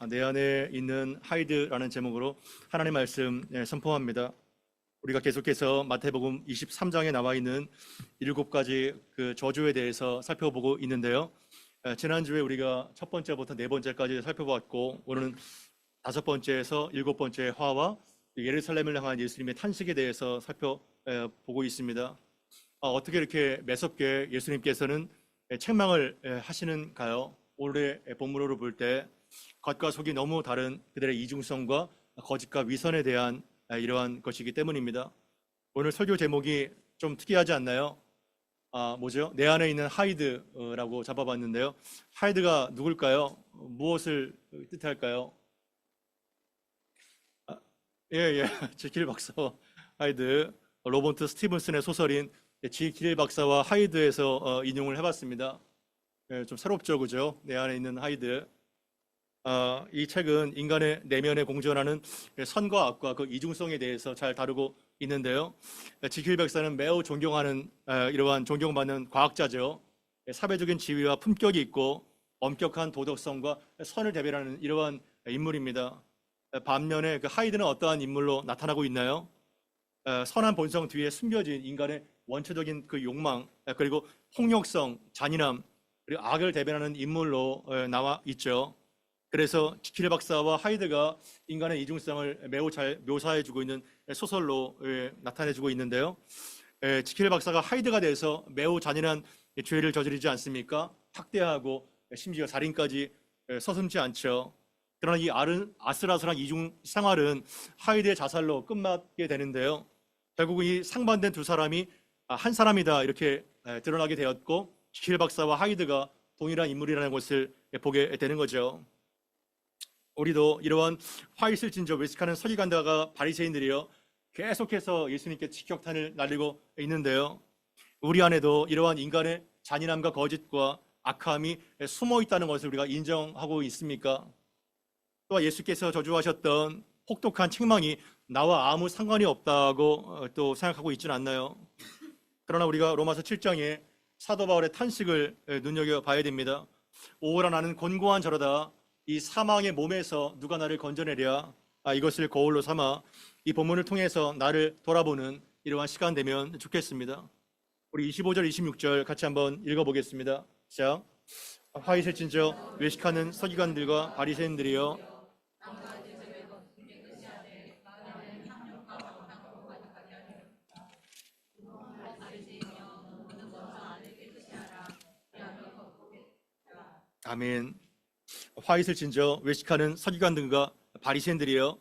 내 안에 있는 하이드라는 제목으로 하나님의 말씀 선포합니다. 우리가 계속해서 마태복음 23장에 나와 있는 7가지 그 저주에 대해서 살펴보고 있는데요. 지난주에 우리가 첫 번째부터 네 번째까지 살펴봤고, 오늘은 5번째에서 7번째 화와 예루살렘을 향한 예수님의 탄식에 대해서 살펴보고 있습니다. 어떻게 이렇게 매섭게 예수님께서는 책망을 하시는가요? 오늘의 본문으로 볼 때 겉과 속이 너무 다른 그들의 이중성과 거짓과 위선에 대한 이러한 것이기 때문입니다. 오늘 설교 제목이 좀 특이하지 않나요? 뭐죠? 내 안에 있는 하이드라고 잡아봤는데요. 하이드가 누굴까요? 무엇을 뜻할까요? 예. 지킬 박사와 하이드, 로버트 스티븐슨의 소설인 지킬 박사와 하이드에서 인용을 해봤습니다. 좀 새롭죠, 그죠? 내 안에 있는 하이드. 이 책은 인간의 내면에 공존하는 선과 악과 그 이중성에 대해서 잘 다루고 있는데요. 지킬 박사는 매우 존경하는 이러한 존경받는 과학자죠. 사회적인 지위와 품격이 있고 엄격한 도덕성과 선을 대변하는 이러한 인물입니다. 반면에 그 하이드는 어떠한 인물로 나타나고 있나요? 선한 본성 뒤에 숨겨진 인간의 원초적인 그 욕망, 그리고 폭력성, 잔인함, 그리고 악을 대변하는 인물로 나와 있죠. 그래서 지킬 박사와 하이드가 인간의 이중성을 매우 잘 묘사해주고 있는 소설로 나타내주고 있는데요. 지킬 박사가 하이드가 돼서 매우 잔인한 죄를 저지르지 않습니까? 학대하고 심지어 살인까지 서슴지 않죠. 그러나 이 아슬아슬한 이중 생활은 하이드의 자살로 끝맞게 되는데요. 결국 이 상반된 두 사람이 한 사람이다 이렇게 드러나게 되었고, 지킬 박사와 하이드가 동일한 인물이라는 것을 보게 되는 거죠. 우리도 이러한 화이슬 진저 외식하는 서기관들과 바리새인들이요 계속해서 예수님께 직격탄을 날리고 있는데요. 우리 안에도 이러한 인간의 잔인함과 거짓과 악함이 숨어 있다는 것을 우리가 인정하고 있습니까? 또 예수께서 저주하셨던 혹독한 책망이 나와 아무 상관이 없다고 또 생각하고 있지는 않나요? 그러나 우리가 로마서 7장에 사도 바울의 탄식을 눈여겨봐야 됩니다. 오호라 나는 곤고한 저러다 이 사망의 몸에서 누가 나를 건져내랴. 이것을 거울로 삼아 이 본문을 통해서 나를 돌아보는 이러한 시간 되면 좋겠습니다. 우리 25절 26절 같이 한번 읽어보겠습니다. 시작. 화이슬진저 외식하는 서기관들과 바리새인들이여 아멘. 화이슬 진저 외식하는 서기관들과 바리새인들이여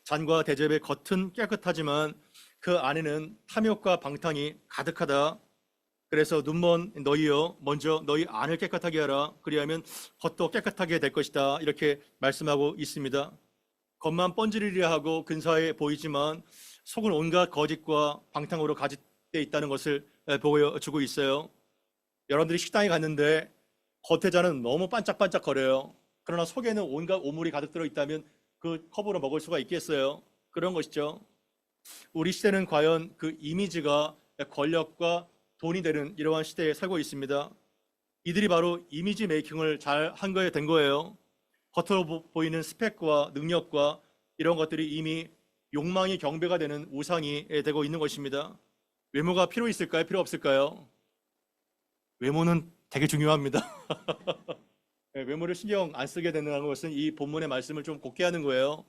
잔과 대접의 겉은 깨끗하지만 그 안에는 탐욕과 방탕이 가득하다. 그래서 눈먼 너희여 먼저 너희 안을 깨끗하게 하라. 그리하면 겉도 깨끗하게 될 것이다. 이렇게 말씀하고 있습니다. 겉만 번지르르 하고 근사해 보이지만 속은 온갖 거짓과 방탕으로 가득돼 있다는 것을 보여주고 있어요. 여러분들이 식당에 갔는데 겉의 잔은 너무 반짝반짝거려요. 그러나 속에는 온갖 오물이 가득 들어있다면 그 컵으로 먹을 수가 있겠어요? 그런 것이죠. 우리 시대는 과연 그 이미지가 권력과 돈이 되는 이러한 시대에 살고 있습니다. 이들이 바로 이미지 메이킹을 잘 한 거에 된 거예요. 겉으로 보이는 스펙과 능력과 이런 것들이 이미 욕망이 경배가 되는 우상이 되고 있는 것입니다. 외모가 필요 있을까요? 필요 없을까요? 외모는 되게 중요합니다. 외모를 신경 안 쓰게 된다는 것은 이 본문의 말씀을 좀 곱게 하는 거예요.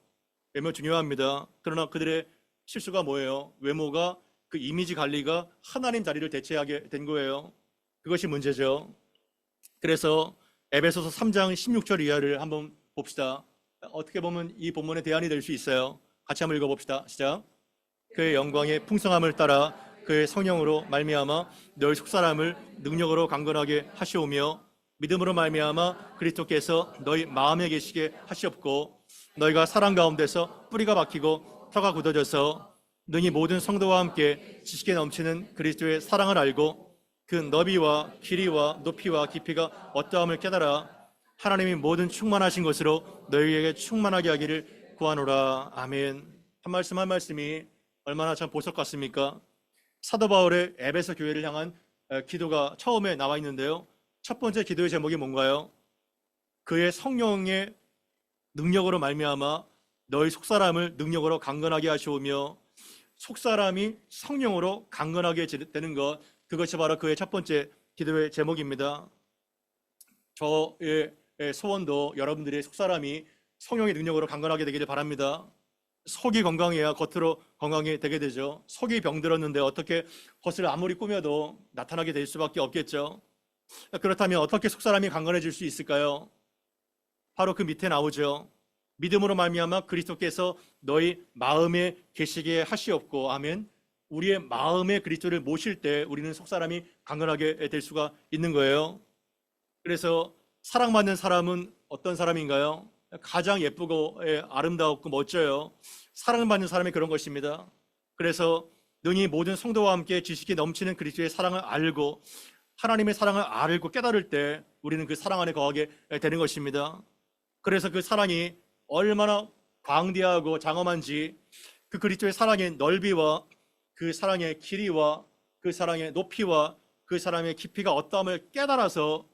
외모 중요합니다. 그러나 그들의 실수가 뭐예요? 외모가 그 이미지 관리가 하나님 자리를 대체하게 된 거예요. 그것이 문제죠. 그래서 에베소서 3장 16절 이하를 한번 봅시다. 어떻게 보면 이 본문의 대안이 될 수 있어요. 같이 한번 읽어봅시다. 시작. 그의 영광의 풍성함을 따라 그의 성령으로 말미암아 너희 속사람을 능력으로 강건하게 하시오며 믿음으로 말미암아 그리스도께서 너희 마음에 계시게 하시옵고 너희가 사랑 가운데서 뿌리가 박히고 터가 굳어져서 능히 모든 성도와 함께 지식에 넘치는 그리스도의 사랑을 알고 그 너비와 길이와 높이와 깊이가 어떠함을 깨달아 하나님이 모든 충만하신 것으로 너희에게 충만하게 하기를 구하노라. 아멘. 한 말씀 한 말씀이 얼마나 참 보석 같습니까? 사도 바울의 에베소 교회를 향한 기도가 처음에 나와 있는데요. 첫 번째 기도의 제목이 뭔가요? 그의 성령의 능력으로 말미암아 너희 속사람을 능력으로 강건하게 하시오며 속사람이 성령으로 강건하게 되는 것, 그것이 바로 그의 첫 번째 기도의 제목입니다. 저의 소원도 여러분들의 속사람이 성령의 능력으로 강건하게 되기를 바랍니다. 속이 건강해야 겉으로 건강이 되게 되죠. 속이 병들었는데 어떻게 겉을 아무리 꾸며도 나타나게 될 수밖에 없겠죠. 그렇다면 어떻게 속사람이 강건해질 수 있을까요? 바로 그 밑에 나오죠. 믿음으로 말미암아 그리스도께서 너희 마음에 계시게 하시옵고, 아멘. 우리의 마음에 그리스도를 모실 때 우리는 속사람이 강건하게 될 수가 있는 거예요. 그래서 사랑받는 사람은 어떤 사람인가요? 가장 예쁘고 아름다웠고 멋져요. 사랑받는 사람이 그런 것입니다. 그래서 능히 모든 성도와 함께 지식이 넘치는 그리스도의 사랑을 알고 하나님의 사랑을 알고 깨달을 때 우리는 그 사랑 안에 거하게 되는 것입니다. 그래서 그 사랑이 얼마나 광대하고 장엄한지, 그 그리스도의 사랑의 넓이와 그 사랑의 길이와 그 사랑의 높이와 그 사랑의 깊이가 어떠함을 깨달아서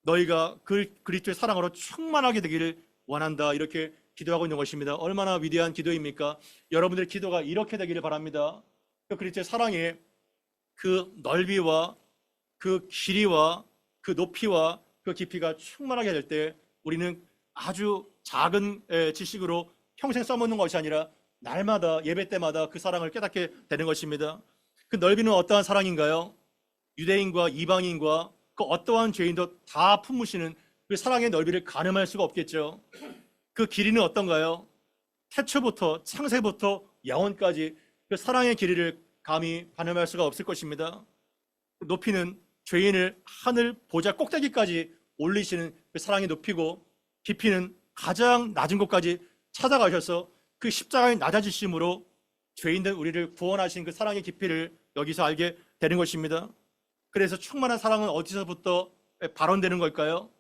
너희가 그 그리스도의 사랑으로 충만하게 되기를 원한다, 이렇게 기도하고 있는 것입니다. 얼마나 위대한 기도입니까? 여러분들의 기도가 이렇게 되기를 바랍니다. 그 그리스도의 사랑의 그 넓이와 그 길이와 그 높이와 그 깊이가 충만하게 될 때 우리는 아주 작은 지식으로 평생 써먹는 것이 아니라 날마다 예배 때마다 그 사랑을 깨닫게 되는 것입니다. 그 넓이는 어떠한 사랑인가요? 유대인과 이방인과 그 어떠한 죄인도 다 품으시는 그 사랑의 넓이를 가늠할 수가 없겠죠. 그 길이는 어떤가요? 태초부터 창세부터 영원까지 그 사랑의 길이를 감히 가늠할 수가 없을 것입니다. 높이는 죄인을 하늘 보좌 꼭대기까지 올리시는 그 사랑의 높이고, 깊이는 가장 낮은 곳까지 찾아가셔서 그 십자가의 낮아지심으로 죄인된 우리를 구원하신 그 사랑의 깊이를 여기서 알게 되는 것입니다. 그래서 충만한 사랑은 어디서부터 발원되는 걸까요?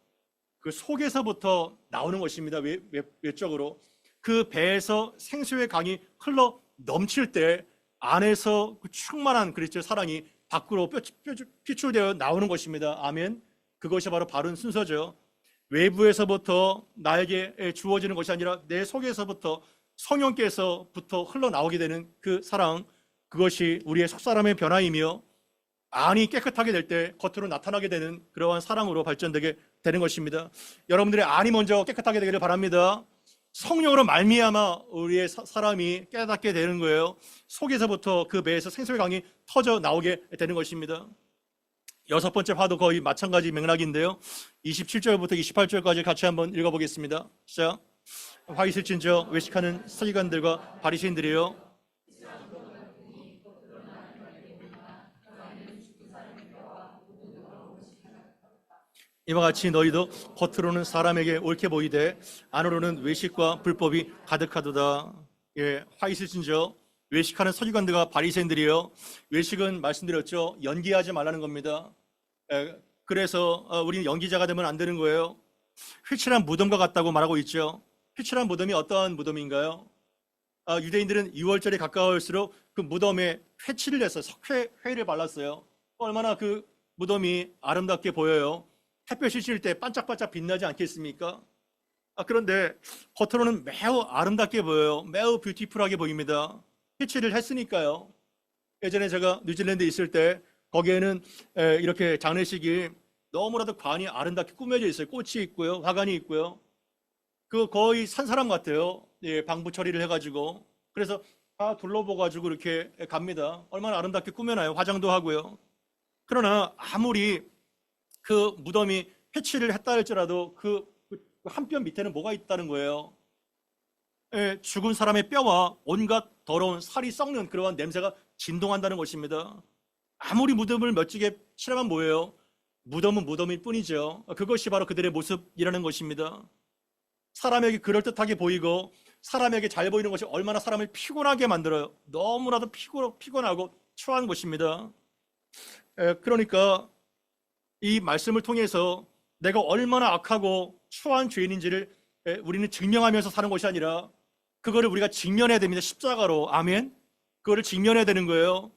그 속에서부터 나오는 것입니다. 외적으로 그 배에서 생수의 강이 흘러 넘칠 때 안에서 그 충만한 그리스도의 사랑이 밖으로 피출되어 나오는 것입니다. 아멘. 그것이 바로 바른 순서죠. 외부에서부터 나에게 주어지는 것이 아니라 내 속에서부터 성령께서부터 흘러나오게 되는 그 사랑, 그것이 우리의 속사람의 변화이며 안이 깨끗하게 될 때 겉으로 나타나게 되는 그러한 사랑으로 발전되게 되는 것입니다. 여러분들의 안이 먼저 깨끗하게 되기를 바랍니다. 성령으로 말미암아 우리의 사람이 깨닫게 되는 거예요. 속에서부터 그 배에서 생수의 강이 터져 나오게 되는 것입니다. 여섯 번째 화도 거의 마찬가지 맥락인데요. 27절부터 28절까지 같이 한번 읽어보겠습니다. 시작. 화 있을진저 외식하는 서기관들과 바리새인들이여, 이와 같이 너희도 겉으로는 사람에게 옳게 보이되 안으로는 외식과 불법이 가득하도다. 예, 화 있을진저 외식하는 서기관들과 바리새인들이여. 외식은 말씀드렸죠. 연기하지 말라는 겁니다. 그래서 우리는 연기자가 되면 안 되는 거예요. 휘칠한 무덤과 같다고 말하고 있죠. 휘칠한 무덤이 어떠한 무덤인가요? 유대인들은 6월절에 가까울수록 그 무덤에 회칠을 해서 석회를 발랐어요. 얼마나 그 무덤이 아름답게 보여요. 햇볕이 칠 때 반짝반짝 빛나지 않겠습니까? 그런데 겉으로는 매우 아름답게 보여요. 매우 뷰티풀하게 보입니다. 회칠을 했으니까요. 예전에 제가 뉴질랜드에 있을 때 거기에는 이렇게 장례식이 너무나도 관이 아름답게 꾸며져 있어요. 꽃이 있고요, 화관이 있고요. 그 거의 산 사람 같아요. 예, 방부 처리를 해가지고. 그래서 다 둘러보가지고 이렇게 갑니다. 얼마나 아름답게 꾸며놔요. 화장도 하고요. 그러나 아무리 그 무덤이 회칠을 했다 할지라도 그 한 뼘 밑에는 뭐가 있다는 거예요. 예, 죽은 사람의 뼈와 온갖 더러운 살이 썩는 그러한 냄새가 진동한다는 것입니다. 아무리 무덤을 멋지게 칠하면 뭐예요? 무덤은 무덤일 뿐이죠. 그것이 바로 그들의 모습이라는 것입니다. 사람에게 그럴듯하게 보이고 사람에게 잘 보이는 것이 얼마나 사람을 피곤하게 만들어요. 너무나도 피곤하고 초라한 것입니다. 그러니까 이 말씀을 통해서 내가 얼마나 악하고 초라한 죄인인지를 우리는 증명하면서 사는 것이 아니라 그거를 우리가 직면해야 됩니다. 십자가로. 아멘. 그거를 직면해야 되는 거예요.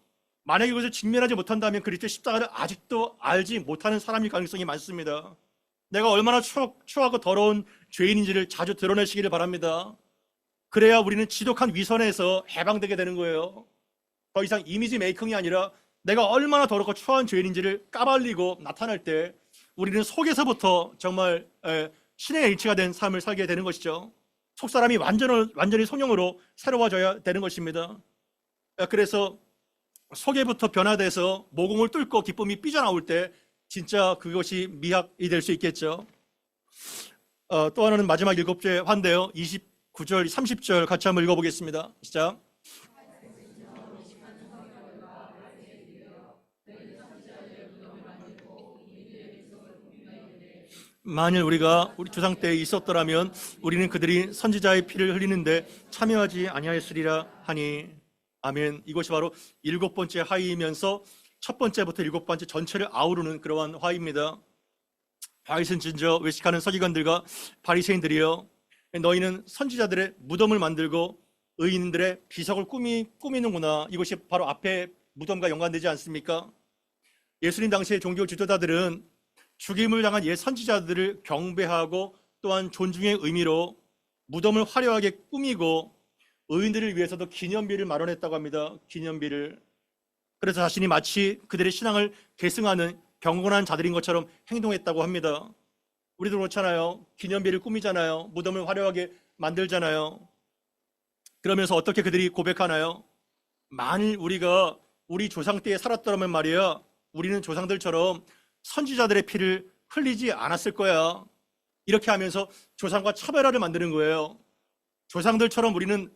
만약에 그것을 직면하지 못한다면 그리스도의 십자가를 아직도 알지 못하는 사람일 가능성이 많습니다. 내가 얼마나 추하고 더러운 죄인인지를 자주 드러내시기를 바랍니다. 그래야 우리는 지독한 위선에서 해방되게 되는 거예요. 더 이상 이미지 메이킹이 아니라 내가 얼마나 더럽고 추한 죄인인지를 까발리고 나타낼 때 우리는 속에서부터 정말 신의 일치가 된 삶을 살게 되는 것이죠. 속사람이 완전히 성령으로 새로워져야 되는 것입니다. 그래서 속에부터 변화돼서 모공을 뚫고 기쁨이 삐져나올 때 진짜 그것이 미학이 될 수 있겠죠. 또 하나는 마지막 7째 화인데요. 29절, 30절 같이 한번 읽어보겠습니다. 시작. 만일 우리가 우리 조상 때에 있었더라면 우리는 그들이 선지자의 피를 흘리는데 참여하지 아니하였으리라 하니. 아멘. 이것이 바로 7번째 화이이면서 첫 번째부터 7번째 전체를 아우르는 그러한 화이입니다. 바이슨 진저 외식하는 서기관들과 바리새인들이여, 너희는 선지자들의 무덤을 만들고 의인들의 비석을 꾸미는구나. 이것이 바로 앞에 무덤과 연관되지 않습니까? 예수님 당시의 종교 지도자들은 죽임을 당한 옛 선지자들을 경배하고 또한 존중의 의미로 무덤을 화려하게 꾸미고 의인들을 위해서도 기념비를 마련했다고 합니다. 기념비를. 그래서 자신이 마치 그들의 신앙을 계승하는 경건한 자들인 것처럼 행동했다고 합니다. 우리도 그렇잖아요. 기념비를 꾸미잖아요. 무덤을 화려하게 만들잖아요. 그러면서 어떻게 그들이 고백하나요? 만일 우리가 우리 조상 때에 살았더라면 말이야, 우리는 조상들처럼 선지자들의 피를 흘리지 않았을 거야. 이렇게 하면서 조상과 차별화를 만드는 거예요. 조상들처럼 우리는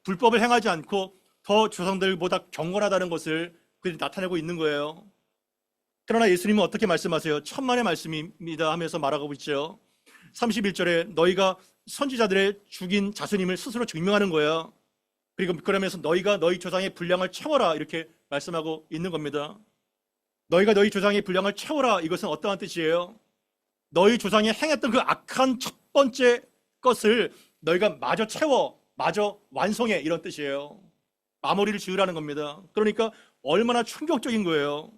불법을 행하지 않고 더 조상들보다 경건하다는 것을 그들이 나타내고 있는 거예요. 그러나 예수님은 어떻게 말씀하세요? 천만의 말씀입니다 하면서 말하고 있죠. 31절에 너희가 선지자들의 죽인 자손임을 스스로 증명하는 거야. 그리고 그러면서 너희가 너희 조상의 분량을 채워라 이렇게 말씀하고 있는 겁니다. 너희가 너희 조상의 분량을 채워라, 이것은 어떠한 뜻이에요? 너희 조상이 행했던 그 악한 첫 번째 것을 너희가 마저 채워, 마저 완성해, 이런 뜻이에요. 마무리를 지으라는 겁니다. 그러니까 얼마나 충격적인 거예요.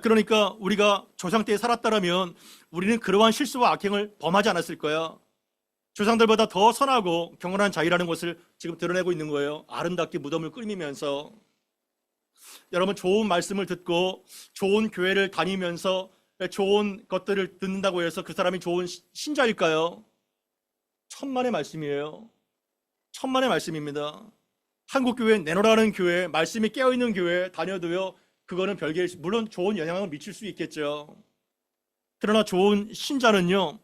그러니까 우리가 조상 때에 살았다면 우리는 그러한 실수와 악행을 범하지 않았을 거야. 조상들보다 더 선하고 경건한 자이라는 것을 지금 드러내고 있는 거예요. 아름답게 무덤을 꾸미면서. 여러분, 좋은 말씀을 듣고 좋은 교회를 다니면서 좋은 것들을 듣는다고 해서 그 사람이 좋은 신자일까요? 천만의 말씀이에요. 천만의 말씀입니다. 한국교회, 내노라는 교회, 말씀이 깨어있는 교회 다녀도요, 그거는 별개의, 물론 좋은 영향을 미칠 수 있겠죠. 그러나 좋은 신자는요,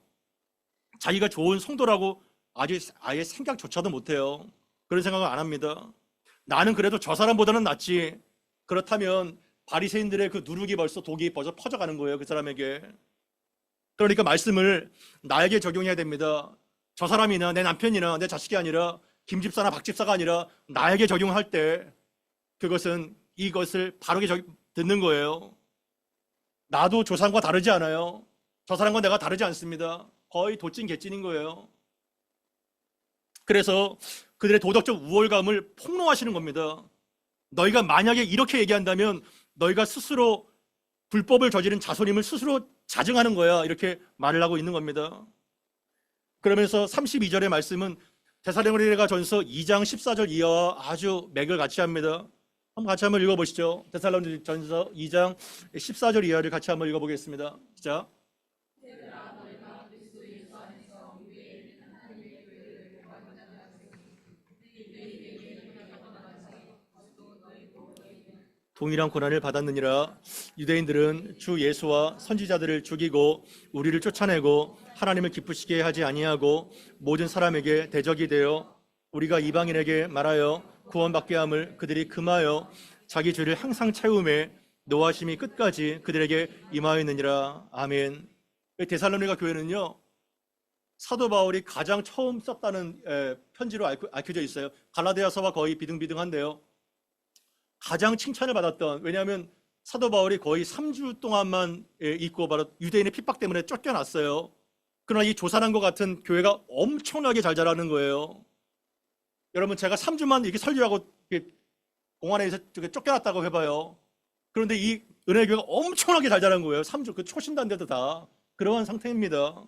자기가 좋은 성도라고 아예 생각조차도 못해요. 그런 생각을 안 합니다. 나는 그래도 저 사람보다는 낫지. 그렇다면 바리새인들의 그 누룩이 독이 벌써 퍼져가는 거예요, 그 사람에게. 그러니까 말씀을 나에게 적용해야 됩니다. 저 사람이나 내 남편이나 내 자식이 아니라 김 집사나 박 집사가 아니라 나에게 적용할 때 그것은 이것을 바르게 듣는 거예요. 나도 조상과 다르지 않아요. 저 사람과 내가 다르지 않습니다. 거의 도찐 개찐인 거예요. 그래서 그들의 도덕적 우월감을 폭로하시는 겁니다. 너희가 만약에 이렇게 얘기한다면 너희가 스스로 불법을 저지른 자손임을 스스로 자증하는 거야. 이렇게 말을 하고 있는 겁니다. 그러면서 32절의 말씀은 데살로니가 전서 2장 14절 이하와 아주 맥을 같이 합니다. 같이 한번 읽어보시죠. 데살로니가 전서 2장 14절 이하를 같이 한번 읽어보겠습니다. 시작. 동일한 고난을 받았느니라. 유대인들은 주 예수와 선지자들을 죽이고 우리를 쫓아내고 하나님을 기쁘시게 하지 아니하고 모든 사람에게 대적이 되어 우리가 이방인에게 말하여 구원받게 함을 그들이 금하여 자기 죄를 항상 채우매 노하심이 끝까지 그들에게 임하였느니라. 아멘. 데살로니가 교회는요, 사도 바울이 가장 처음 썼다는 편지로 알려져 있어요. 갈라디아서와 거의 비등비등한데요, 가장 칭찬을 받았던, 왜냐하면 사도 바울이 거의 3주 동안만 있고 바로 유대인의 핍박 때문에 쫓겨났어요. 그러나 이 조산한 것 같은 교회가 엄청나게 잘 자라는 거예요. 여러분, 제가 3주만 이렇게 설교하고 공안에서 쫓겨났다고 해봐요. 그런데 이 은혜 교회가 엄청나게 잘 자란 거예요. 3주 그 초신단대도 다 그러한 상태입니다.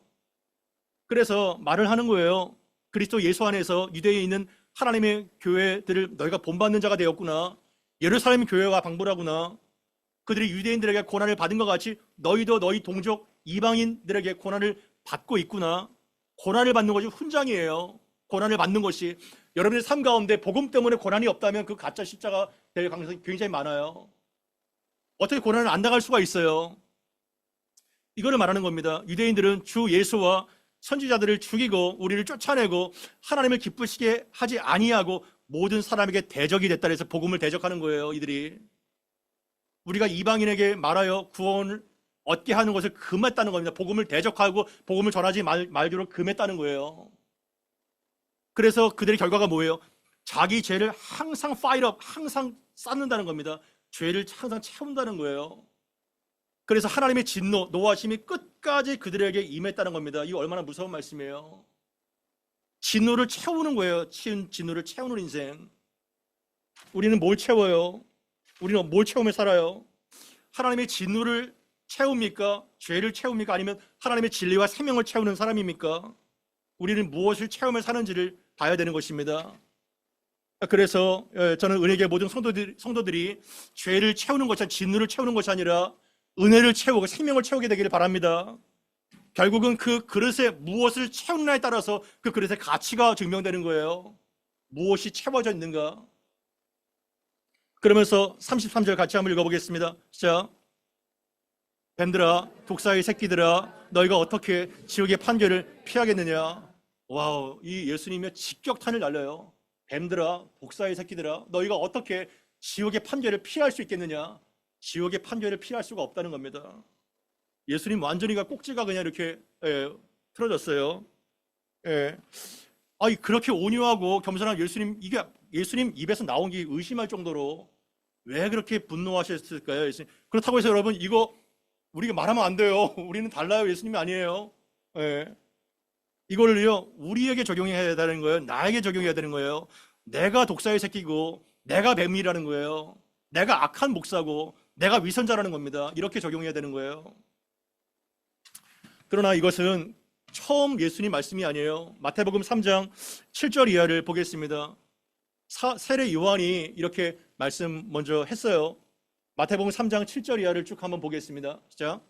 그래서 말을 하는 거예요. 그리스도 예수 안에서 유대에 있는 하나님의 교회들을 너희가 본받는 자가 되었구나. 예루살렘 교회와 방불하구나. 그들이 유대인들에게 고난을 받은 것 같이 너희도 너희 동족 이방인들에게 고난을 받고 있구나. 고난을 받는 것이 훈장이에요. 고난을 받는 것이. 여러분의 삶 가운데 복음 때문에 고난이 없다면 그 가짜 십자가 될 가능성이 굉장히 많아요. 어떻게 고난을 안 당할 수가 있어요? 이거를 말하는 겁니다. 유대인들은 주 예수와 선지자들을 죽이고 우리를 쫓아내고 하나님을 기쁘시게 하지 아니하고 모든 사람에게 대적이 됐다 해서 복음을 대적하는 거예요. 이들이 우리가 이방인에게 말하여 구원을 얻게 하는 것을 금했다는 겁니다. 복음을 대적하고 복음을 전하지 말기로 금했다는 거예요. 그래서 그들의 결과가 뭐예요? 자기 죄를 항상 파일업, 항상 쌓는다는 겁니다. 죄를 항상 채운다는 거예요. 그래서 하나님의 진노, 노하심이 끝까지 그들에게 임했다는 겁니다. 이거 얼마나 무서운 말씀이에요. 진노를 채우는 거예요. 진노를 채우는 인생. 우리는 뭘 채워요? 우리는 뭘 채우며 살아요? 하나님의 진노를 채웁니까? 죄를 채웁니까? 아니면 하나님의 진리와 생명을 채우는 사람입니까? 우리는 무엇을 채우며 사는지를 봐야 되는 것입니다. 그래서 저는 은혜교회 모든 성도들이 죄를 채우는 것이 아니라 진노를 채우는 것이 아니라 은혜를 채우고 생명을 채우게 되기를 바랍니다. 결국은 그 그릇에 무엇을 채우느냐에 따라서 그 그릇의 가치가 증명되는 거예요. 무엇이 채워져 있는가? 그러면서 33절 같이 한번 읽어보겠습니다. 시작. 뱀들아, 독사의 새끼들아, 너희가 어떻게 지옥의 판결을 피하겠느냐? 와우, 이 예수님의 직격탄을 날려요. 뱀들아, 독사의 새끼들아, 너희가 어떻게 지옥의 판결을 피할 수 있겠느냐? 지옥의 판결을 피할 수가 없다는 겁니다. 예수님 완전히가 꼭지가 그냥 이렇게 틀어졌어요. 그렇게 온유하고 겸손한 예수님, 이게 예수님 입에서 나온 게 의심할 정도로 왜 그렇게 분노하셨을까요? 예수님. 그렇다고 해서 여러분 이거 우리가 말하면 안 돼요. 우리는 달라요. 예수님이 아니에요. 이걸요 우리에게 적용해야 되는 거예요. 나에게 적용해야 되는 거예요. 내가 독사의 새끼고 내가 뱀이라는 거예요. 내가 악한 목사고 내가 위선자라는 겁니다. 이렇게 적용해야 되는 거예요. 그러나 이것은 처음 예수님 말씀이 아니에요. 마태복음 3장 7절 이하를 보겠습니다. 세례 요한이 이렇게 말씀 먼저 했어요. 마태복음 3장 7절 이하를 쭉 한번 보겠습니다. 시작.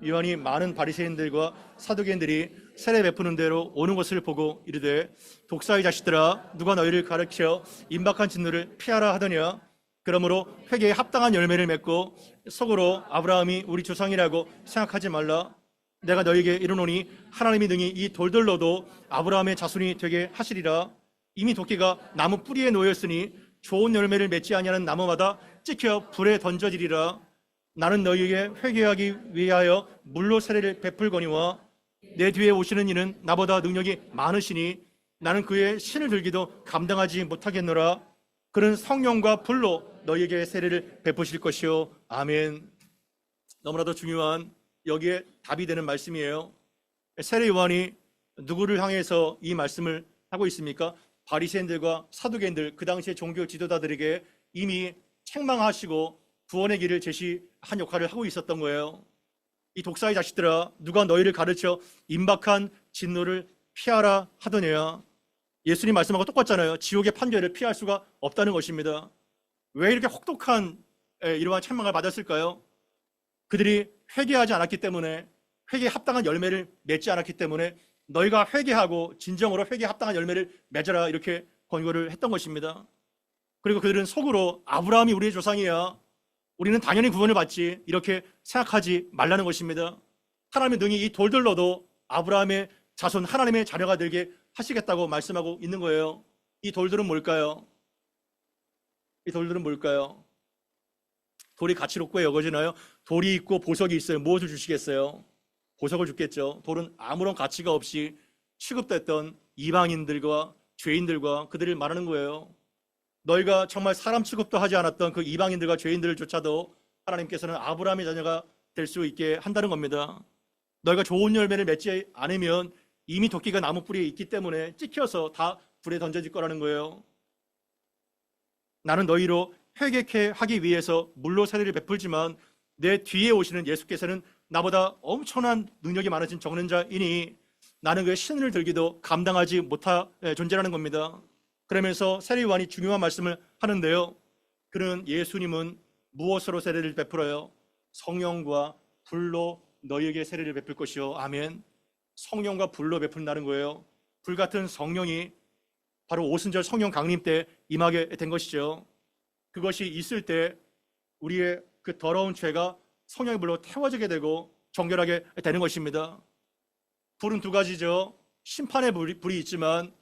요한이 많은 바리새인들과 사두개인들이 세례 베푸는 대로 오는 것을 보고 이르되 독사의 자식들아 누가 너희를 가르쳐 임박한 진노를 피하라 하더냐. 그러므로 회개에 합당한 열매를 맺고 속으로 아브라함이 우리 조상이라고 생각하지 말라. 내가 너희에게 이르노니 하나님이 능히 이 돌들로도 아브라함의 자손이 되게 하시리라. 이미 도끼가 나무 뿌리에 놓였으니 좋은 열매를 맺지 아니하는 나무마다 찍혀 불에 던져지리라. 나는 너희에게 회개하기 위하여 물로 세례를 베풀거니와 내 뒤에 오시는 이는 나보다 능력이 많으시니 나는 그의 신을 들기도 감당하지 못하겠노라. 그는 성령과 불로 너희에게 세례를 베푸실 것이요. 아멘. 너무나도 중요한 여기에 답이 되는 말씀이에요. 세례 요한이 누구를 향해서 이 말씀을 하고 있습니까? 바리새인들과 사두개인들, 그 당시의 종교 지도자들에게 이미 책망하시고 구원의 길을 제시한 역할을 하고 있었던 거예요. 이 독사의 자식들아 누가 너희를 가르쳐 임박한 진노를 피하라 하더냐. 예수님 말씀하고 똑같잖아요. 지옥의 판결을 피할 수가 없다는 것입니다. 왜 이렇게 혹독한 이러한 책망을 받았을까요? 그들이 회개하지 않았기 때문에, 회개에 합당한 열매를 맺지 않았기 때문에 너희가 회개하고 진정으로 회개에 합당한 열매를 맺어라 이렇게 권고를 했던 것입니다. 그리고 그들은 속으로 아브라함이 우리의 조상이야, 우리는 당연히 구원을 받지, 이렇게 생각하지 말라는 것입니다. 하나님의 능히 이 돌들로도 아브라함의 자손 하나님의 자녀가 되게 하시겠다고 말씀하고 있는 거예요. 이 돌들은 뭘까요? 이 돌들은 뭘까요? 돌이 가치롭게 여겨지나요? 돌이 있고 보석이 있어요. 무엇을 주시겠어요? 보석을 주겠죠. 돌은 아무런 가치가 없이 취급됐던 이방인들과 죄인들과 그들을 말하는 거예요. 너희가 정말 사람 취급도 하지 않았던 그 이방인들과 죄인들조차도 하나님께서는 아브라함의 자녀가 될 수 있게 한다는 겁니다. 너희가 좋은 열매를 맺지 않으면 이미 도끼가 나무 뿌리에 있기 때문에 찍혀서 다 불에 던져질 거라는 거예요. 나는 너희로 회개케 하기 위해서 물로 세례를 베풀지만 내 뒤에 오시는 예수께서는 나보다 엄청난 능력이 많으신 정죄자이니 나는 그의 신을 들기도 감당하지 못할 존재라는 겁니다. 그러면서 세례요한이 중요한 말씀을 하는데요. 그는 예수님은 무엇으로 세례를 베풀어요? 성령과 불로 너희에게 세례를 베풀 것이요. 아멘. 성령과 불로 베푼다는 거예요. 불같은 성령이 바로 오순절 성령 강림 때 임하게 된 것이죠. 그것이 있을 때 우리의 그 더러운 죄가 성령의 불로 태워지게 되고 정결하게 되는 것입니다. 불은 두 가지죠. 심판의 불이 있지만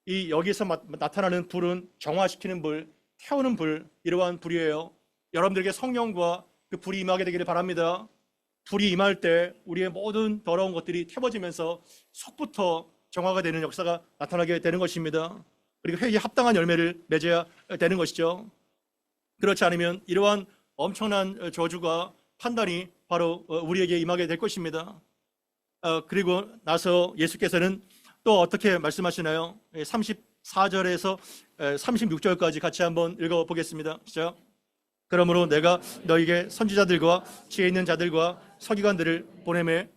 이 여기서 나타나는 불은 정화시키는 불, 태우는 불, 이러한 불이에요. 여러분들에게 성령과 그 불이 임하게 되기를 바랍니다. 불이 임할 때 우리의 모든 더러운 것들이 태워지면서 속부터 정화가 되는 역사가 나타나게 되는 것입니다. 그리고 회개에 합당한 열매를 맺어야 되는 것이죠. 그렇지 않으면 이러한 엄청난 저주가 판단이 바로 우리에게 임하게 될 것입니다. 그리고 나서 예수께서는 또 어떻게 말씀하시나요? 34절에서 36절까지 같이 한번 읽어보겠습니다. 시작. 그러므로 내가 너에게 선지자들과 지혜 있는 자들과 서기관들을 보내매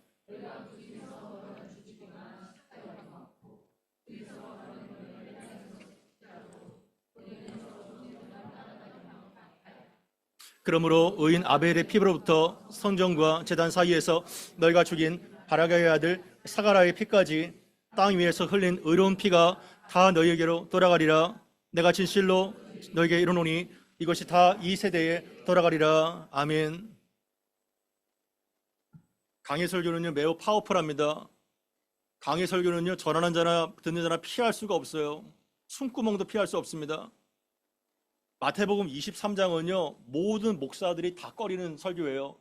그러므로 의인 아벨의 피부로부터 성전과 제단 사이에서 너희가 죽인 바라가의 아들 사가라의 피까지 땅 위에서 흘린 의로운 피가 다 너희에게로 돌아가리라. 내가 진실로 너희에게 이르노니 이것이 다 이 세대에 돌아가리라. 아멘. 강의 설교는요 매우 파워풀합니다. 강의 설교는요 전하는 자나 듣는 자나 피할 수가 없어요. 숨구멍도 피할 수 없습니다. 마태복음 23장은요 모든 목사들이 다 꺼리는 설교예요.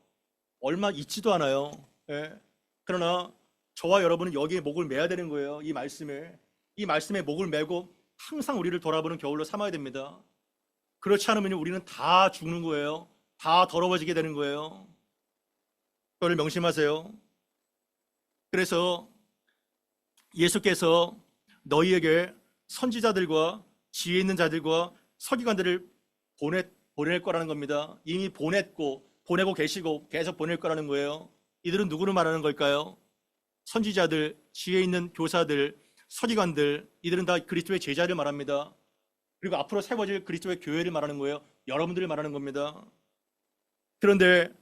얼마 있지도 않아요. 예. 그러나 저와 여러분은 여기에 목을 매야 되는 거예요. 이 말씀에 목을 매고 항상 우리를 돌아보는 겨울로 삼아야 됩니다. 그렇지 않으면 우리는 다 죽는 거예요. 다 더러워지게 되는 거예요. 그걸 명심하세요. 그래서 예수께서 너희에게 선지자들과 지혜 있는 자들과 서기관들을 보낼 거라는 겁니다. 이미 보내고 계시고 계속 보낼 거라는 거예요. 이들은 누구를 말하는 걸까요? 선지자들, 지혜 있는 교사들, 서기관들, 이들은 다 그리스도의 제자를 말합니다. 그리고 앞으로 세워질 그리스도의 교회를 말하는 거예요. 여러분들을 말하는 겁니다. 그런데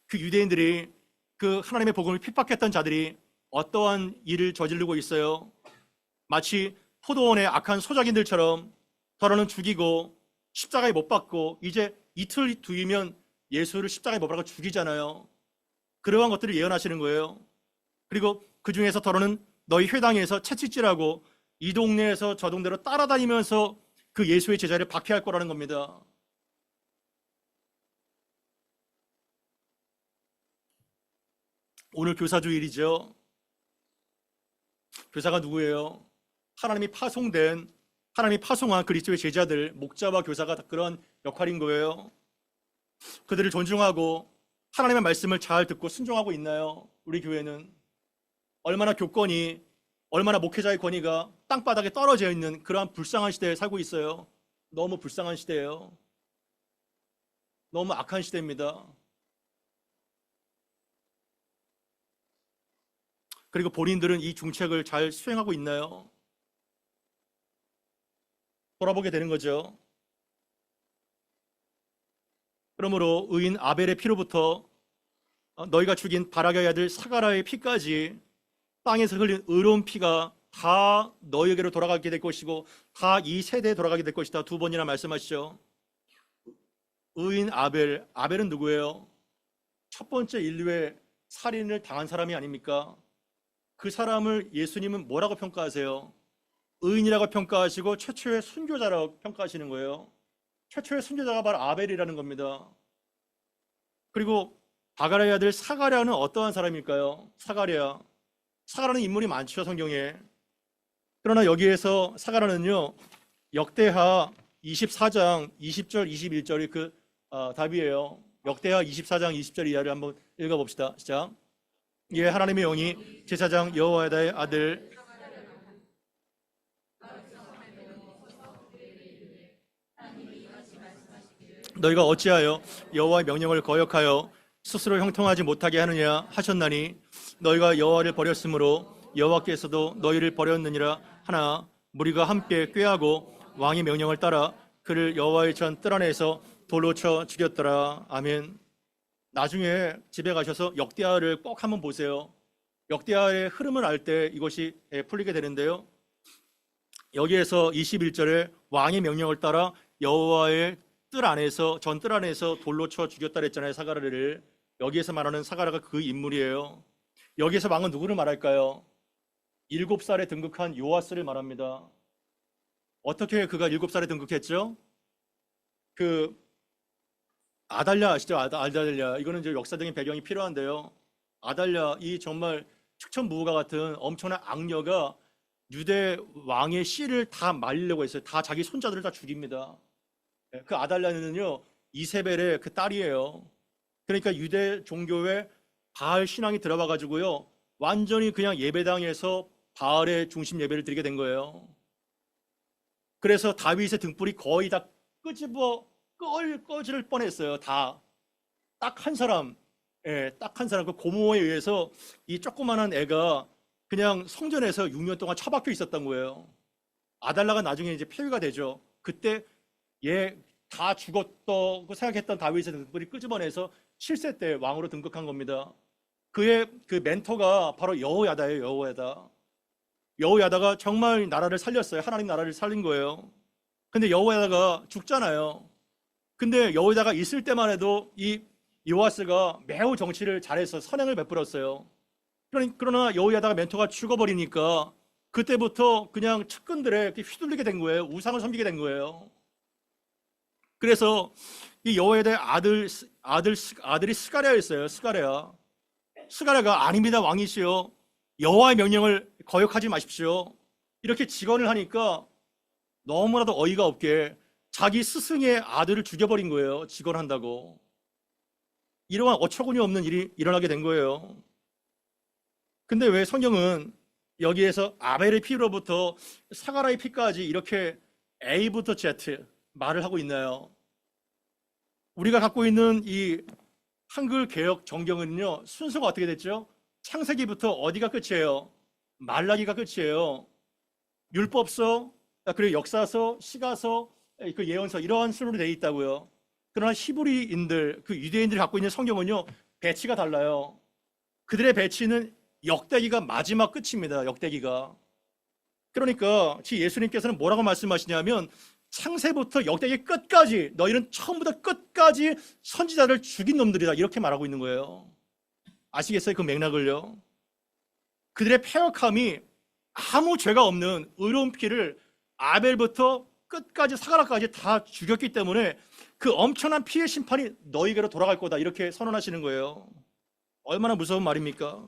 그 유대인들이 그 하나님의 복음을 핍박했던 자들이 어떠한 일을 저지르고 있어요? 마치 포도원의 악한 소작인들처럼 더러는 죽이고 십자가에 못 박고 이제 이틀 뒤면 예수를 십자가에 못 박아 죽이잖아요. 그러한 것들을 예언하시는 거예요. 그리고 그 중에서 더러는 너희 회당에서 채찍질하고 이 동네에서 저 동네로 따라다니면서 그 예수의 제자를 박해할 거라는 겁니다. 오늘 교사주일이죠. 교사가 누구예요? 하나님이 파송한 그리스도의 제자들, 목자와 교사가 그런 역할인 거예요. 그들을 존중하고 하나님의 말씀을 잘 듣고 순종하고 있나요? 우리 교회는 얼마나 목회자의 권위가 땅바닥에 떨어져 있는 그러한 불쌍한 시대에 살고 있어요. 너무 불쌍한 시대예요. 너무 악한 시대입니다. 그리고 본인들은 이 중책을 잘 수행하고 있나요? 돌아보게 되는 거죠. 그러므로 의인 아벨의 피로부터 너희가 죽인 바라가의 아들 사가라의 피까지 땅에서 흘린 의로운 피가 다 너희에게로 돌아가게 될 것이고 다 이 세대에 돌아가게 될 것이다. 두 번이나 말씀하시죠. 의인 아벨은 누구예요? 첫 번째 인류의 살인을 당한 사람이 아닙니까? 그 사람을 예수님은 뭐라고 평가하세요? 의인이라고 평가하시고 최초의 순교자라고 평가하시는 거예요. 최초의 순교자가 바로 아벨이라는 겁니다. 그리고 바가라의 아들 사가랴는 어떠한 사람일까요? 사가랴는 인물이 많죠, 성경에. 그러나 여기에서 사가랴는요 역대하 24장 20절 21절이 그 답이에요. 역대하 24장 20절 이하를 한번 읽어봅시다. 시작. 예, 하나님의 영이 제사장 여호야다의 아들 너희가 어찌하여 여호와의 명령을 거역하여 스스로 형통하지 못하게 하느냐 하셨나니 너희가 여호와를 버렸으므로 여호와께서도 너희를 버렸느니라 하나 무리가 함께 꾀하고 왕의 명령을 따라 그를 여호와의 전 뜰 안에서 돌로 쳐 죽였더라. 아멘. 나중에 집에 가셔서 역대하를 꼭 한번 보세요. 역대하의 흐름을 알 때 이것이 풀리게 되는데요. 여기에서 21절에 왕의 명령을 따라 여호와의 뜰 안에서 전 뜰 안에서 돌로 쳐 죽였다 그랬잖아요. 사가랴를. 여기에서 말하는 사가랴가 그 인물이에요. 여기에서 왕은 누구를 말할까요? 7살에 등극한 요아스를 말합니다. 어떻게 그가 7살에 등극했죠? 그 아달랴 아시죠? 아달랴. 이거는 이제 역사적인 배경이 필요한데요. 아달랴, 이 정말 측천무후가 같은 엄청난 악녀가 유대 왕의 씨를 다 말리려고 했어요. 다 자기 손자들을 다 죽입니다. 그 아달랴는요, 이세벨의 그 딸이에요. 그러니까 유대 종교에 바알 신앙이 들어와 가지고요, 완전히 그냥 예배당에서 바알의 중심 예배를 드리게 된 거예요. 그래서 다윗의 등불이 거의 다 꺼질 뻔했어요. 다. 딱 한 사람, 딱 한 사람, 그 고모에 의해서 이 조그만한 애가 그냥 성전에서 6년 동안 처박혀 있었던 거예요. 아달라가 나중에 이제 폐위가 되죠. 그때 얘 다 죽었다고 생각했던 다윗의 등불이 끄집어내서 7세 때 왕으로 등극한 겁니다. 그의 그 멘토가 바로 여호야다예요. 여호야다. 여호야다가 정말 나라를 살렸어요. 하나님 나라를 살린 거예요. 근데 여호야다가 죽잖아요. 근데 여호야다가 있을 때만 해도 이 요아스가 매우 정치를 잘해서 선행을 베풀었어요. 그러나 여호야다가 멘토가 죽어버리니까 그때부터 그냥 측근들에 휘둘리게 된 거예요. 우상을 섬기게 된 거예요. 그래서 이 여호야다의 아들이 스가랴였어요. 스가랴가 아닙니다, 왕이시여. 여호와의 명령을 거역하지 마십시오. 이렇게 직언을 하니까 너무나도 어이가 없게 자기 스승의 아들을 죽여버린 거예요. 직언한다고. 이러한 어처구니 없는 일이 일어나게 된 거예요. 근데 왜 성경은 여기에서 아벨의 피로부터 사가랴의 피까지 이렇게 A부터 Z 말을 하고 있나요? 우리가 갖고 있는 이 한글 개역 정경은요, 순서가 어떻게 됐죠? 창세기부터 어디가 끝이에요? 말라기가 끝이에요. 율법서, 그리고 역사서, 시가서, 그 예언서, 이러한 순으로 되어 있다고요. 그러나 히브리인들, 그 유대인들이 갖고 있는 성경은요, 배치가 달라요. 그들의 배치는 역대기가 마지막 끝입니다. 역대기가. 그러니까 예수님께서는 뭐라고 말씀하시냐면 창세부터 역대기 끝까지 너희는 처음부터 끝까지 선지자를 죽인 놈들이다, 이렇게 말하고 있는 거예요. 아시겠어요? 그 맥락을요. 그들의 패역함이 아무 죄가 없는 의로운 피를 아벨부터 끝까지 사가랴까지 다 죽였기 때문에 그 엄청난 피의 심판이 너희에게로 돌아갈 거다, 이렇게 선언하시는 거예요. 얼마나 무서운 말입니까?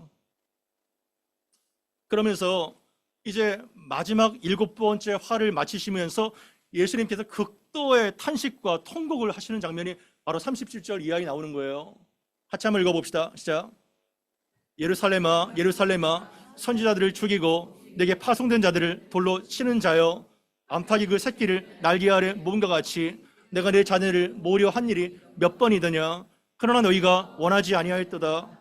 그러면서 이제 마지막 7번째 화를 마치시면서 예수님께서 극도의 탄식과 통곡을 하시는 장면이 바로 37절 이하에 나오는 거예요. 같이 한번 읽어봅시다. 시작. 예루살렘아, 예루살렘아, 선지자들을 죽이고 내게 파송된 자들을 돌로 치는 자여, 암탉이 그 새끼를 날개 아래 모음과 같이 내가 내 자녀를 모으려 한 일이 몇 번이더냐. 그러나 너희가 원하지 아니하였도다.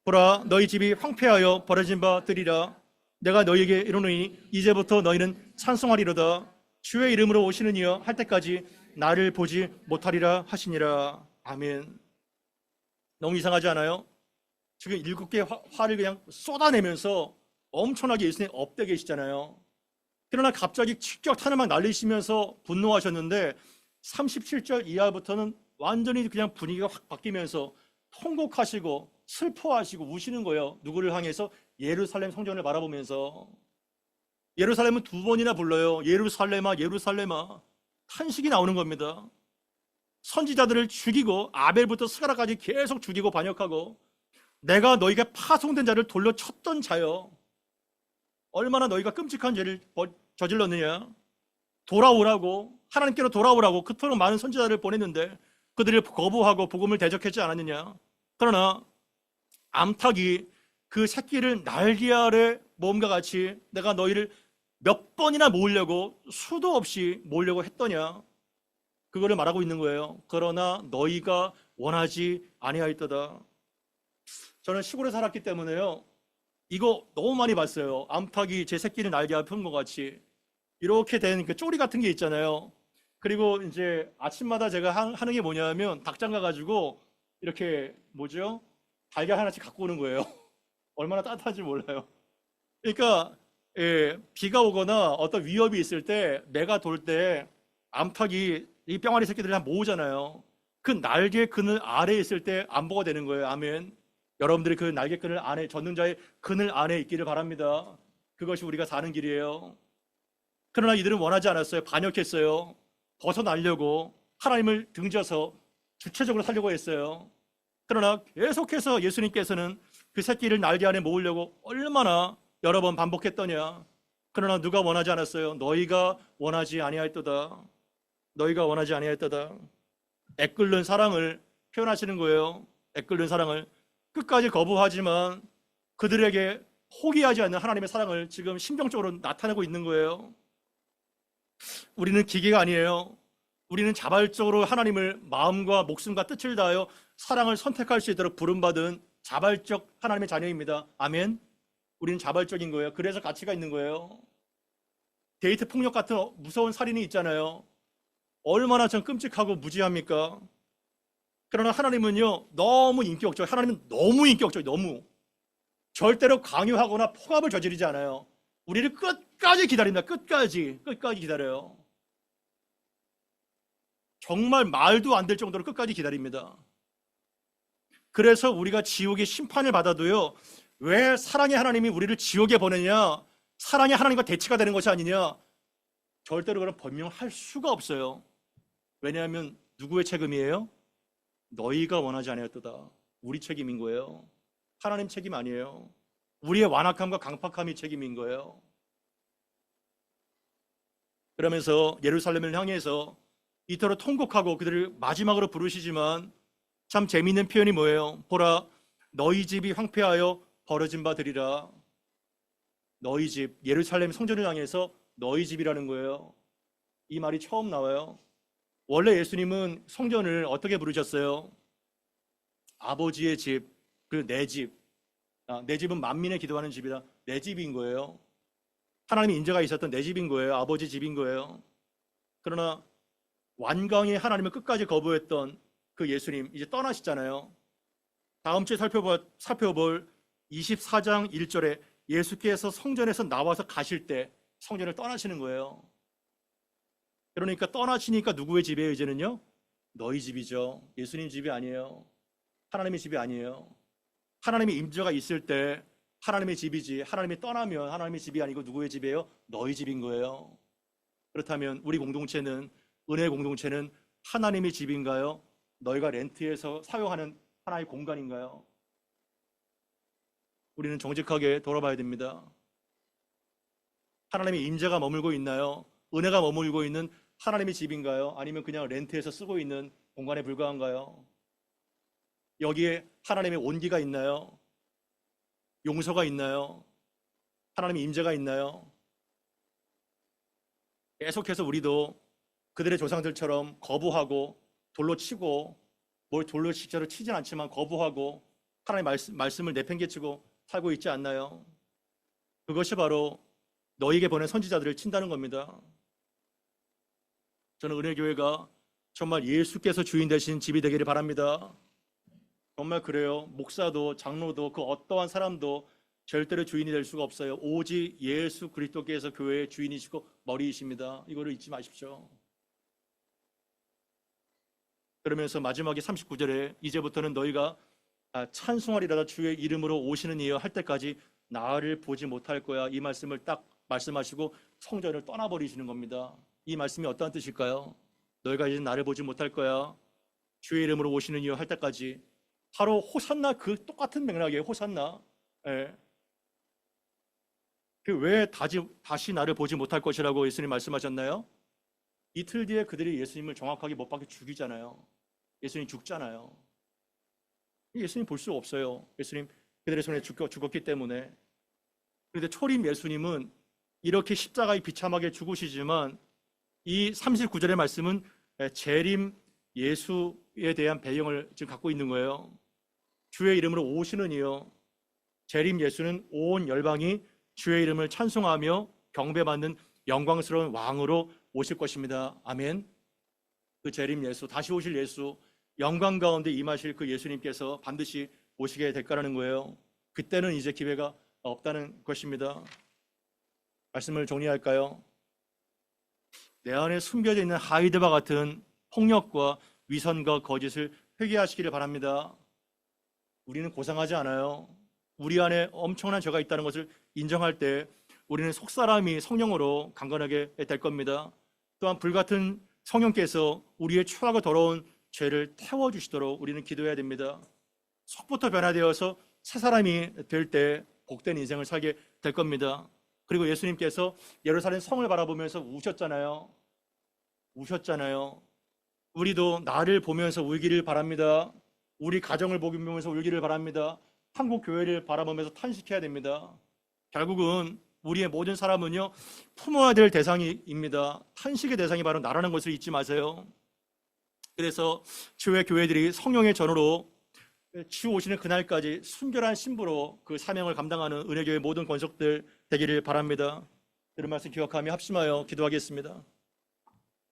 보라, 너희 집이 황폐하여 버려진 바 되리라. 내가 너희에게 이르노니 이제부터 너희는 찬송하리로다. 주의 이름으로 오시는 이여 할 때까지 나를 보지 못하리라 하시니라. 아멘. 너무 이상하지 않아요? 지금 7개의 화를 그냥 쏟아내면서 엄청나게 예수님 업돼 계시잖아요. 그러나 갑자기 직격탄을 막 날리시면서 분노하셨는데 37절 이하부터는 완전히 그냥 분위기가 확 바뀌면서 통곡하시고 슬퍼하시고 우시는 거예요. 누구를 향해서? 예루살렘 성전을 바라보면서. 예루살렘은 2번이나 불러요. 예루살렘아, 예루살렘아. 탄식이 나오는 겁니다. 선지자들을 죽이고 아벨부터 스가랴까지 계속 죽이고 반역하고 내가 너희가 파송된 자를 돌려 쳤던 자여, 얼마나 너희가 끔찍한 죄를 저질렀느냐. 돌아오라고, 하나님께로 돌아오라고 그토록 많은 선지자를 보냈는데 그들을 거부하고 복음을 대적하지 않았느냐. 그러나 암탉이 그 새끼를 날개 아래 모음과 같이 내가 너희를 몇 번이나 모으려고 수도 없이 모으려고 했더냐. 그거를 말하고 있는 거예요. 그러나 너희가 원하지 아니하였도다. 저는 시골에 살았기 때문에요. 이거 너무 많이 봤어요. 암탉이 제 새끼를 날개 앞에 푼 것 같이 이렇게 된 그 쪼리 같은 게 있잖아요. 그리고 이제 아침마다 제가 하는 게 뭐냐면 닭장 가가지고 이렇게 뭐죠? 달걀 하나씩 갖고 오는 거예요. 얼마나 따뜻한지 몰라요. 그러니까 비가 오거나 어떤 위협이 있을 때 매가 돌 때 암탉이 이 병아리 새끼들을 다 모으잖아요. 그 날개 그늘 아래에 있을 때 안보가 되는 거예요. 아멘. 여러분들이 그 날개 그늘 안에 전능자의 그늘 안에 있기를 바랍니다. 그것이 우리가 사는 길이에요. 그러나 이들은 원하지 않았어요. 반역했어요. 벗어나려고 하나님을 등져서 주체적으로 살려고 했어요. 그러나 계속해서 예수님께서는 그 새끼를 날개 안에 모으려고 얼마나 여러 번 반복했더냐. 그러나 누가 원하지 않았어요. 너희가 원하지 아니하였도다. 너희가 원하지 아니하였도다. 애끓는 사랑을 표현하시는 거예요. 애끓는 사랑을 끝까지 거부하지만 그들에게 포기하지 않는 하나님의 사랑을 지금 심정적으로 나타내고 있는 거예요. 우리는 기계가 아니에요. 우리는 자발적으로 하나님을 마음과 목숨과 뜻을 다하여 사랑을 선택할 수 있도록 부름받은 자발적 하나님의 자녀입니다. 아멘. 우리는 자발적인 거예요. 그래서 가치가 있는 거예요. 데이트 폭력 같은 무서운 살인이 있잖아요. 얼마나 전 끔찍하고 무지합니까? 그러나 하나님은요, 너무 인격적. 하나님은 너무 인격적. 너무. 절대로 강요하거나 폭압을 저지르지 않아요. 우리를 끝까지 기다립니다. 끝까지 기다려요. 정말 말도 안 될 정도로 끝까지 기다립니다. 그래서 우리가 지옥의 심판을 받아도요, 왜 사랑의 하나님이 우리를 지옥에 보내냐? 사랑의 하나님과 대치가 되는 것이 아니냐? 절대로 그런 변명할 수가 없어요. 왜냐하면 누구의 책임이에요? 너희가 원하지 않았도다. 우리 책임인 거예요. 하나님 책임 아니에요. 우리의 완악함과 강팍함이 책임인 거예요. 그러면서 예루살렘을 향해서 이토록 통곡하고 그들을 마지막으로 부르시지만 참 재미있는 표현이 뭐예요? 보라, 너희 집이 황폐하여 버려진 바 되리라. 너희 집, 예루살렘 성전을 향해서 너희 집이라는 거예요. 이 말이 처음 나와요. 원래 예수님은 성전을 어떻게 부르셨어요? 아버지의 집, 그리고 내 집. 내 집은 만민의 기도하는 집이다. 내 집인 거예요. 하나님의 인자가 있었던 내 집인 거예요. 아버지 집인 거예요. 그러나 완강히 하나님을 끝까지 거부했던 그 예수님 이제 떠나시잖아요. 다음 주에 살펴볼 24장 1절에 예수께서 성전에서 나와서 가실 때 성전을 떠나시는 거예요. 그러니까 떠나시니까 누구의 집이에요? 이제는요? 너희 집이죠. 예수님 집이 아니에요. 하나님의 집이 아니에요. 하나님의 임재가 있을 때 하나님의 집이지, 하나님이 떠나면 하나님의 집이 아니고 누구의 집이에요? 너희 집인 거예요. 그렇다면 우리 공동체는, 은혜 공동체는 하나님의 집인가요? 너희가 렌트해서 사용하는 하나의 공간인가요? 우리는 정직하게 돌아봐야 됩니다. 하나님의 임재가 머물고 있나요? 은혜가 머물고 있는 하나님의 집인가요? 아니면 그냥 렌트해서 쓰고 있는 공간에 불과한가요? 여기에 하나님의 온기가 있나요? 용서가 있나요? 하나님의 임재가 있나요? 계속해서 우리도 그들의 조상들처럼 거부하고 돌로 치고, 뭘 돌로 실제로 치진 않지만 거부하고 하나님의 말씀을 내팽개치고 살고 있지 않나요? 그것이 바로 너에게 보낸 선지자들을 친다는 겁니다. 저는 은혜교회가 정말 예수께서 주인 되신 집이 되기를 바랍니다. 정말 그래요. 목사도 장로도 그 어떠한 사람도 절대로 주인이 될 수가 없어요. 오직 예수 그리스도께서 교회의 주인이시고 머리이십니다. 이거를 잊지 마십시오. 그러면서 마지막에 39절에 이제부터는 너희가 찬송하리라다 주의 이름으로 오시는 이여 할 때까지 나를 보지 못할 거야. 이 말씀을 딱 말씀하시고 성전을 떠나버리시는 겁니다. 이 말씀이 어떠한 뜻일까요? 너희가 이제 나를 보지 못할 거야. 주의 이름으로 오시는 이여 할 때까지. 바로 호산나, 그 똑같은 맥락이에요. 호산나. 예. 그 왜 다시 나를 보지 못할 것이라고 예수님 말씀하셨나요? 이틀 뒤에 그들이 예수님을 정확하게 못 박혀 죽이잖아요. 예수님 죽잖아요. 예수님 볼 수 없어요. 예수님 그들의 손에 죽었기 때문에. 그런데 초림 예수님은 이렇게 십자가에 비참하게 죽으시지만 이 39절의 말씀은 재림 예수에 대한 배경을 지금 갖고 있는 거예요. 주의 이름으로 오시는 이요 재림 예수는 온 열방이 주의 이름을 찬송하며 경배받는 영광스러운 왕으로 오실 것입니다. 아멘. 그 재림 예수, 다시 오실 예수, 영광 가운데 임하실 그 예수님께서 반드시 오시게 될 거라는 거예요. 그때는 이제 기회가 없다는 것입니다. 말씀을 정리할까요? 내 안에 숨겨져 있는 하이드와 같은 폭력과 위선과 거짓을 회개하시기를 바랍니다. 우리는 고상하지 않아요. 우리 안에 엄청난 죄가 있다는 것을 인정할 때 우리는 속사람이 성령으로 강건하게 될 겁니다. 또한 불같은 성령께서 우리의 추하고 더러운 죄를 태워주시도록 우리는 기도해야 됩니다. 속부터 변화되어서 새 사람이 될 때 복된 인생을 살게 될 겁니다. 그리고 예수님께서 예루살렘 성을 바라보면서 우셨잖아요. 우셨잖아요. 우리도 나를 보면서 울기를 바랍니다. 우리 가정을 보면서 울기를 바랍니다. 한국 교회를 바라보면서 탄식해야 됩니다. 결국은 우리의 모든 사람은요, 품어야 될 대상입니다. 탄식의 대상이 바로 나라는 것을 잊지 마세요. 그래서 주의 교회들이 성령의 전으로 주 오시는 그날까지 순결한 신부로 그 사명을 감당하는 은혜교회 모든 권속들 되기를 바랍니다. 이런 말씀 기억하며 합심하여 기도하겠습니다.